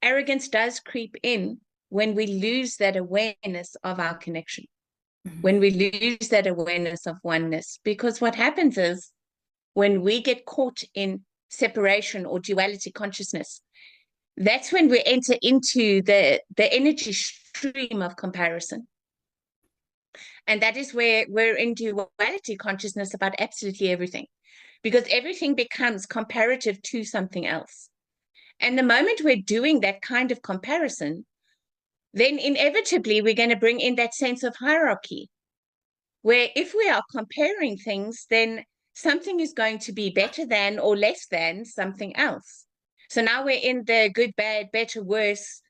arrogance does creep in when we lose that awareness of our connection, when we lose that awareness of oneness. Because what happens is when we get caught in separation or duality consciousness, that's when we enter into the energy stream of comparison. And that is where we're in duality consciousness about absolutely everything, because everything becomes comparative to something else. And the moment we're doing that kind of comparison, then inevitably we're going to bring in that sense of hierarchy, where if we are comparing things, then something is going to be better than or less than something else. So now we're in the good, bad, better, worse,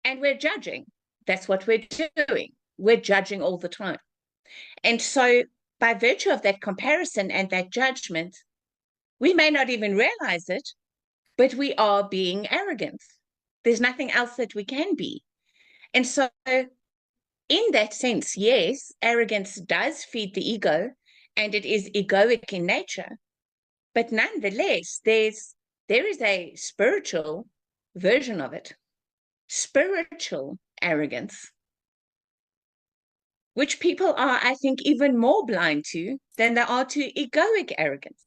and we're judging. That's what we're doing. We're judging all the time. And so by virtue of that comparison and that judgment, we may not even realize it, but we are being arrogant. There's nothing else that we can be. And so in that sense, yes, arrogance does feed the ego, and it is egoic in nature. But nonetheless, there is a spiritual version of it, spiritual arrogance, which people are, I think, even more blind to than they are to egoic arrogance.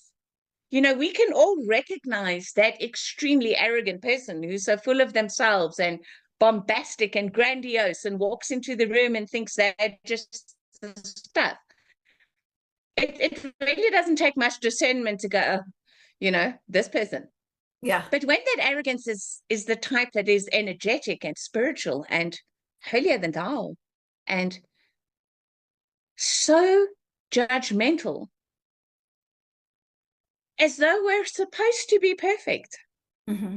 You know, we can all recognize that extremely arrogant person who's so full of themselves and bombastic and grandiose and walks into the room and thinks they're just stuff. It really doesn't take much discernment to go, you know, this person. Yeah. But when that arrogance is the type that is energetic and spiritual and holier than thou and so judgmental, as though we're supposed to be perfect. Mm-hmm.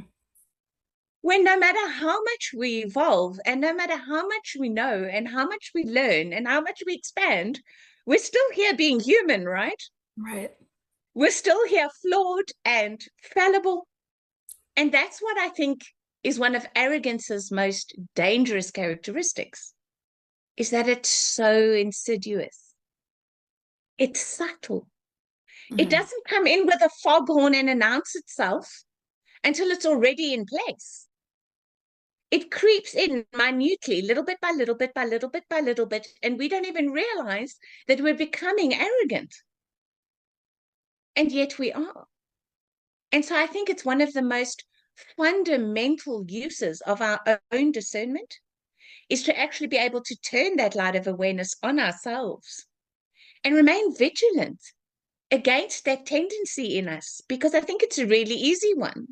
When no matter how much we evolve and no matter how much we know and how much we learn and how much we expand, we're still here being human, right? Right. We're still here flawed and fallible. And that's what I think is one of arrogance's most dangerous characteristics, is that it's so insidious. It's subtle. Mm-hmm. It doesn't come in with a foghorn and announce itself until it's already in place. It creeps in minutely, little bit by little bit by little bit by little bit, and we don't even realize that we're becoming arrogant. And yet we are. And so I think it's one of the most fundamental uses of our own discernment is to actually be able to turn that light of awareness on ourselves and remain vigilant against that tendency in us, because I think it's a really easy one.